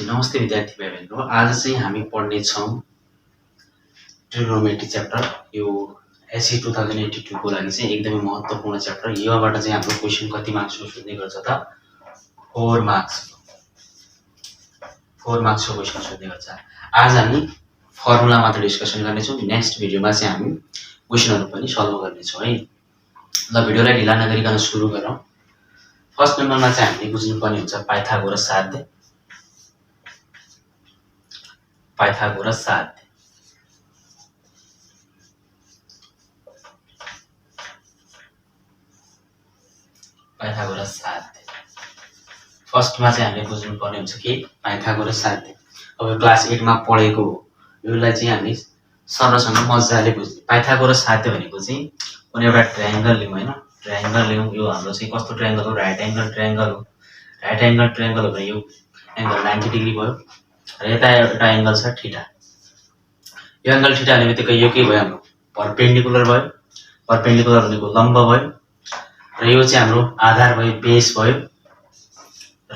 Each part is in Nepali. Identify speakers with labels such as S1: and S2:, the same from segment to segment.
S1: नमस्ते विद्यार्थी भाइ बहिनीहरु। आज चाहिँ हामी पढ्ने छौं ट्रिग्नोमेट्री च्याप्टर। यो एसई 2082 को लागि चाहिँ एकदमै महत्त्वपूर्ण च्याप्टर। योबाट चाहिँ हाम्रो क्वेशन कति मार्क्सको सोध्ने गर्छ त 4 मार्क्सको क्वेशन सोध्ने गर्छ। आज हामी फर्मुला मात्र डिस्कसन गर्ने छौं। नेक्स्ट भिडियोमा चाहिँ हामी क्वेशनहरु पनि सल्भ गर्ने छौं है। ल भिडियोलाई ढिला नगरिकन सुरु गरौँ। फर्स्ट नम्बरमा चाहिँ हामीले बुझ्नुपर्ने हुन्छ पाइथागोरस साध्य। पाइथागोरस साध्य फर्स्टमा चाहिँ हामीले बुझ्नुपर्ने हुन्छ कि पाइथागोरस साध्य। अब क्लास 8 मा पढेको हो। यसलाई चाहिँ हामी सरसँग मज्जाले बुझ्ने। पाइथागोरस साध्य भनेको चाहिँ कुनै एउटा ट्रायंगल लियौं हैन। ट्रायंगल लियौं। यो हाम्रो चाहिँ कस्तो ट्रायंगल हो? राइट एंगल ट्रायंगल हो। राइट एंगल ट्रायंगल हो भने यो एंगल 90 डिग्री भयो र यता एउटा एंगल छ थीटा। यो एंगल थीटा भन्ने बित्तिकै यो के भयो? हाम्रो परपेन्डिकुलर भयो। परपेन्डिकुलर भनेको लम्ब भयो र यो चाहिँ हाम्रो आधार भयो, बेस भयो र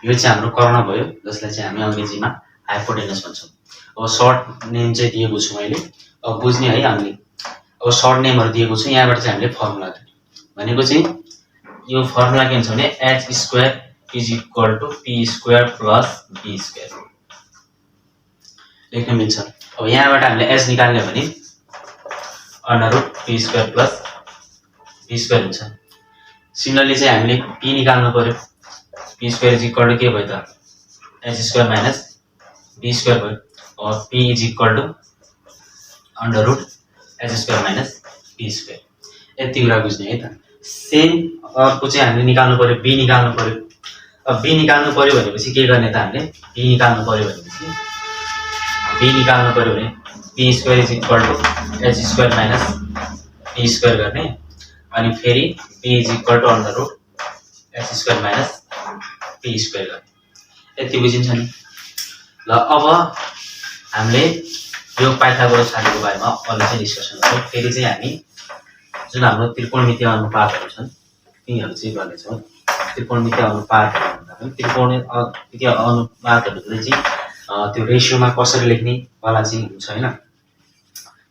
S1: यो चाहिँ हाम्रो कर्ण भयो, जसलाई चाहिँ हामी अंग्रेजीमा हाइपोटेनस भन्छौं। अब सर्ट नेम चाहिँ दिएको छु मैले। अब बुझ्ने है हामीले। अब सर्ट नेमहरु दिएको छु। यहाँबाट चाहिँ हामीले फर्मुला भनेको चाहिँ यो फर्मुला के हुन्छ भने h² = p² + b² लेख्न मिल्छ। अब यहाँबाट हामीले h निकाल्ने भने √p² + b² हुन्छ। सिमिलरली चाहिँ हामीले p निकाल्नु पर्यो। p² = के भयो त? h² - b² भयो। अब p = √h² - b²। यति कुरा बुझ्ने है त। सेम अर्को चाहिँ हामीले निकाल्नु पर्यो, b निकाल्नु पर्यो। अब b निकाल्नु पर्यो भनेपछि के गर्ने त? हामीले b निकाल्नु पर्यो भने p = p² = h² - b² गर्ने अनि फेरि p = √h² - b² गर्ने। यति बुझिन्छ नि? ल अब हामीले यो पाइथागोरस साध्यको बारेमा अलि चाहिँ डिस्कसन गरौँ। फेरि चाहिँ हामी जुन हाम्रो त्रिकोणमितीय अनुपातहरु छन् तिनीहरु चाहिँ गर्ने छौं। त्रिकोणमितीय अनुपातहरु भन्दा पनि त्रिकोणमितीय अनुपातहरुले चाहिँ त्यो रेशियोमा कसरी लेख्ने वाला चाहिँ हुन्छ हैन।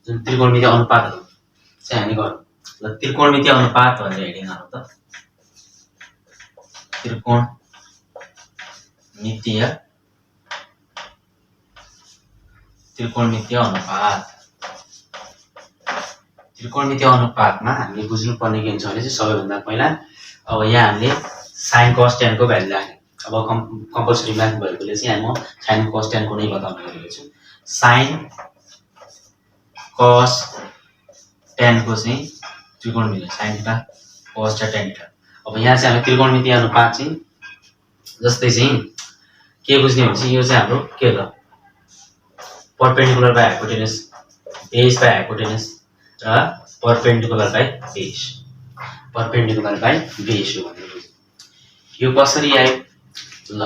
S1: जुन त्रिकोणमितीय अनुपातहरु चाहिँ हामी गरौँ। ल त्रिकोणमितीय अनुपात भनेर हेडिङ हालौं त। त्रिकोणमितीय अनुपात। त्रिकोणमितीय अनुपातमा हामीले बुझ्नुपर्ने के हुन्छ भने चाहिँ सबैभन्दा पहिला अब यहाँ हामीले sin cos tan को भ्यालु राख्ने। अब कम्पल्सरी म्याथ भएकोले चाहिँ म sin cos tan को नै बताउन गएको छु। sin cos tan को चाहिँ त्रिकोणमितीय sin θ cos tan θ। अब यहाँ चाहिँ हामी त्रिकोणमितीय अनुपात चाहिँ जस्तै चाहिँ के बुझ्ने भने चाहिँ यो चाहिँ हाम्रो के त? Perpendicular by hypotenuse, base by hypotenuse र perpendicular by base. Perpendicular by base हो भनेर बुझ्नु। यो कसरी आयो? ल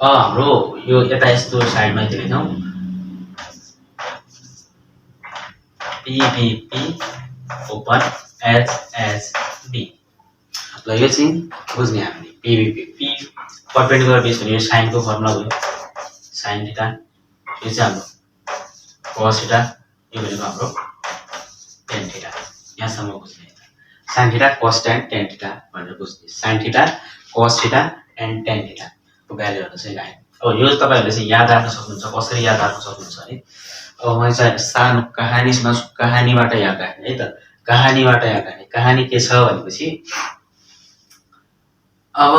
S1: हाम्रो यो यता यस्तो साइडमा लेख्छौं PBP ओपन HHB। ल यो चाहिँ बुझ्ने हामीले। PBP p परपेन्डिकुलर बेस भने यो sin को फर्मुला भयो। sin θ। यो चाहिँ हाम्रो cos θ। यो भनेको हाम्रो tan θ। यहाँसम्म बुझ्ने। sin θ cos tan θ भनेर बुझ्ने। sin θ cos θ and tan θ को भ्यालुहरु चाहिँ राख्ने। अब यो तपाईहरुले चाहिँ याद राख्न सक्नुहुन्छ। कसरी याद राख्न सक्नुहुन्छ भने अब म चाहिँ सानो कहानी सुनाउँछु। कहानीबाट याद राख्ने है त। कहानीबाट याद राख्ने। कहानी के छ भनेपछि अब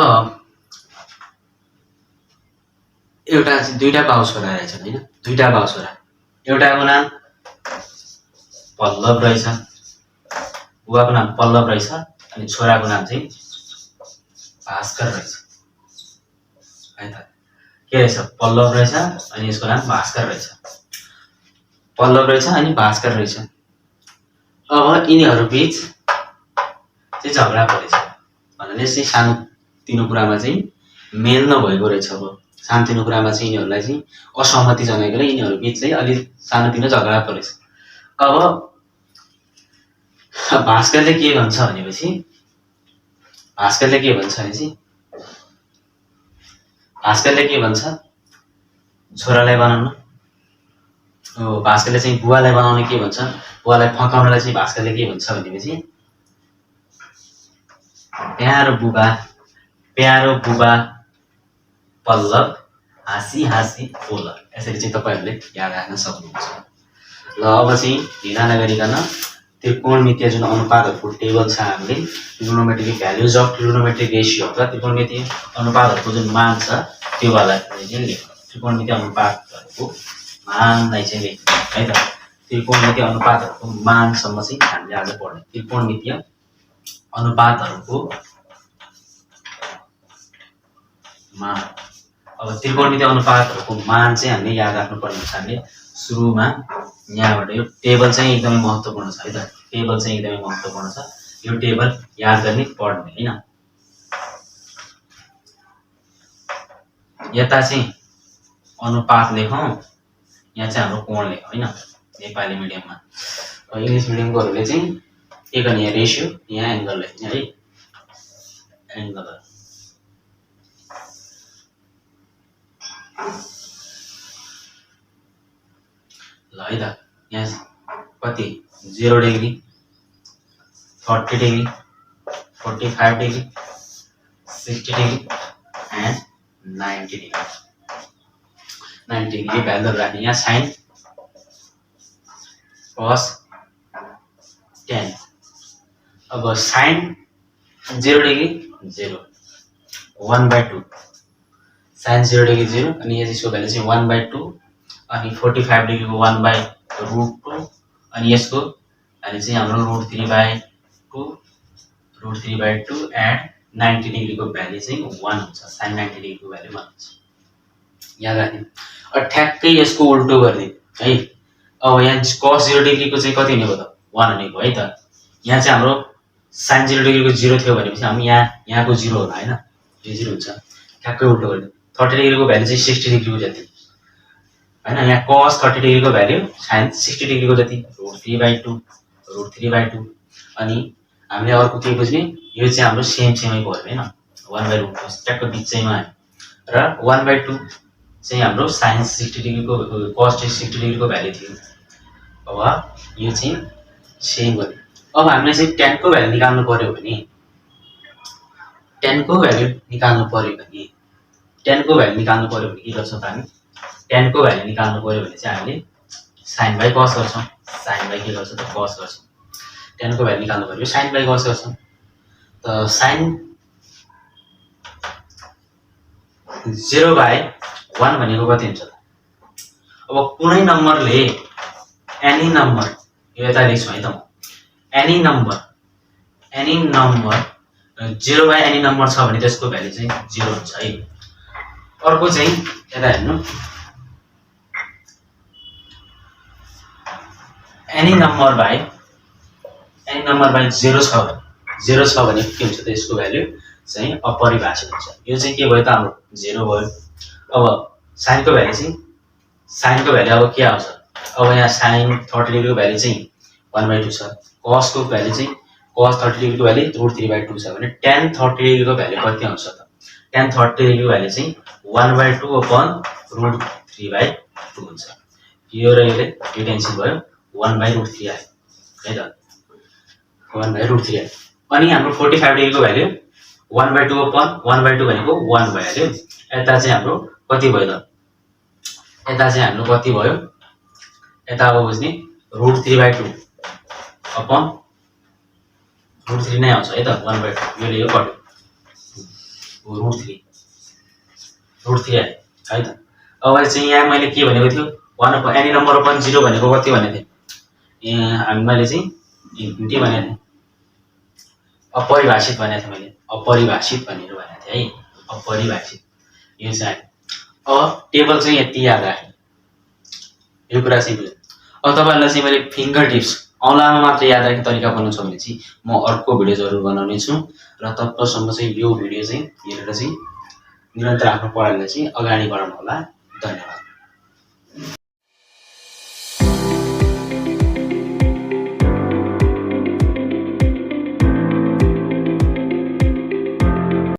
S1: एउटा दुईटा बाउ छोरा रहेछन् हैन। दुईटा बाउ छोरा। एउटाको नाम पल्लव रहेछ, बुवाको नाम पल्लव रहेछ अनि छोराको नाम चाहिँ भास्कर रहेछ है त। के रहेछ? पल्लव रहेछ अनि यसको नाम भास्कर रहेछ। पल्लव रहेछ अनि भास्कर रहेछ। अब यिनीहरु बीच चाहिँ झगडा परेछ। भन्नाले चाहिँ सानो तिनो कुरामा चाहिँ मेल नभएको रहेछ। अब सानोतिनो कुरामा चाहिँ यिनीहरुलाई चाहिँ असहमति जनाएकोले यिनीहरु बीच चाहिँ अलि सानोतिनो झगडा परेछ। अब भास्करले के भन्छ भनेपछि भास्करले के भन्छ छोरालाई बनाउन भास्करले चाहिँ बुवालाई बनाउन के भन्छ, बुवालाई फकाउनलाई चाहिँ भास्करले के भन्छ भनेपछि प्यारो बुबा पल्लव हाँसी हाँसी बोल। यसरी चाहिँ तपाईँहरूले याद राख्न सक्नुहुन्छ। ल अब चाहिँ ढिला नगरिकन त्रिकोणमितीय जुन अनुपातहरूको टेबल छ हामीले trigonometric values of trigonometric ratio अथवा त्रिकोणमितीय अनुपातहरूको जुन मान छ त्यो वाला चाहिँ लेख्नु। त्रिकोणमितीय अनुपातहरूको मानलाई चाहिँ लेख्नु है त। त्रिकोणमितीय अनुपातहरूको मानसम्म चाहिँ हामीले आज पढ्ने। त्रिकोणमितीय अनुपातहरूको मान। अब त्रिकोणमितीय अनुपातहरूको मान चाहिँ हामीले याद राख्नुपर्ने छ। हामीले सुरुमा यहाँबाट यो टेबल चाहिँ एकदमै महत्त्वपूर्ण छ है त। टेबल चाहिँ एकदमै महत्त्वपूर्ण छ। यो टेबल याद गर्ने पढ्ने हैन। यता चाहिँ अनुपात लेखौँ, यहाँ चाहिँ हाम्रो कोण लेखौँ हैन नेपाली मिडियममा। इङ्ग्लिस मिडियमकोहरूले चाहिँ के गर्ने, यहाँ रेसियो यहाँ एङ्गल लेख्ने है। एङ्गल ल है त। यहाँ कति 0 degree 30 degree 45 degree 60 degree and 90 degree. 90 degree value राख्ने। यहाँ साइन cos 10। अब साइन 0 डिग्री 0 1/2 साइन 0 डिग्री 0 अनि यसको भ्यालु चाहिँ 1/2 अनि 45 डिग्रीको 1/√2 अनि यसको भ्यालु चाहिँ हाम्रो √3/2 एन्ड 90 डिग्रीको भ्यालु चाहिँ 1 हुन्छ। साइन 90 डिग्रीको भ्यालु 1 हुन्छ। याद राख्ने। ठ्याक्कै यसको उल्टो गरिदिनु है। अब यहाँ cos 0 डिग्रीको चाहिँ कति हुने भयो त 1 हुने भयो है त। यहाँ चाहिँ हाम्रो साइन 0 डिग्रीको 0 थियो भनेपछि हामी यहाँको 0 होला हैन। यो 0 हुन्छ। ठ्याक्कै उल्टो गरिदिनु। 30 डिग्रीको भ्यालु चाहिँ 60 डिग्रीको जति हैन। यहाँ cos 30 डिग्रीको भ्यालु साइन 60 डिग्रीको जति √3/2 अनि हामीले अर्को के बुझ्ने, यो चाहिँ हाम्रो सेमै पर्यो हैन। 1/√2 ट्याक्क बिचैमा र 1/2 चाहिँ हाम्रो साइन 60 डिग्रीको cos 60 डिग्रीको भ्यालु थियो। अब यो चाहिँ सेम गर्यो। अब हामीले चाहिँ tan को भ्यालु निकाल्नु पर्यो भने tan को भ्यालु निकाल्नु पर्यो भने के गर्छौँ त हामी। tan को भ्यालु निकाल्नु पर्यो भने चाहिँ हामीले sin बाइ cos गर्छौँ। sin बाइ के गर्छौँ त cos गर्छौँ। tan को भ्यालु निकाल्नु पर्यो sin बाइ cos गर्छौँ। त sin 0/1 भनेको कति हुन्छ त। अब कुनै नम्बरले एनी नम्बर यो यता लेख्छु है त म। एनी नम्बर 0/any नम्बर छ भने त्यसको भ्यालु चाहिँ 0 हुन्छ है। अर्को चाहिँ यता हेर्नु, एनी नम्बर बाइ 0 छ भने के हुन्छ त यसको भ्यालु चाहिँ अपरिभाषित हुन्छ। यो चाहिँ के भयो त हाम्रो 0 भयो। अब साइनको भ्यालु अब के आउँछ। अब यहाँ साइन 30 डिग्रीको भ्यालु चाहिँ 1/2 छ। cos को भ्यालु चाहिँ cos 30 डिग्रीको भ्यालु √3/2 छ भने tan 30 डिग्रीको भ्यालु कति आउँछ त। tan 30 डिग्रीको भ्यालु चाहिँ 1/2/√3/2 हुन्छ। यो र यो क्यान्सल भयो 1/√3 आयो है त। 1/√3 आयो। अनि हाम्रो 45 डिग्रीको भ्यालु 1/2 भनेको 1 भइहाल्यो। यता चाहिँ हाम्रो कति भयो त। यता चाहिँ हाम्रो कति भयो, यता अब बुझ्ने √3/2 √3 नै आउँछ है त। 1/2 योले यो कट्यो √3 आयो है त। अब चाहिँ यहाँ मैले के भनेको थियो, एनी नम्बर अपन 0 भनेको कति भनेको थिएँ। मैले चाहिँ इन्फिनिटी भनेको थिएँ। अपरिभाषित भनेको थिएँ मैले। अपरिभाषित भनेर भनेको थिएँ है। अपरिभाषित यो चाहिँ। अब टेबल चाहिँ यति याद राख्ने। यो कुरा चाहिँ बुझ्नु। अब तपाईँहरूलाई चाहिँ मैले फिङ्गर टिप्स औँलामा मात्र याद राख्ने तरिका बनाउनु छ भने चाहिँ म अर्को भिडियो जरुर बनाउने छु। र तबसम्म चाहिँ यो भिडियो चाहिँ हेरेर चाहिँ निरन्तर आफ्नो पढाइलाई चाहिँ अगाडि बढाउनु होला। धन्यवाद।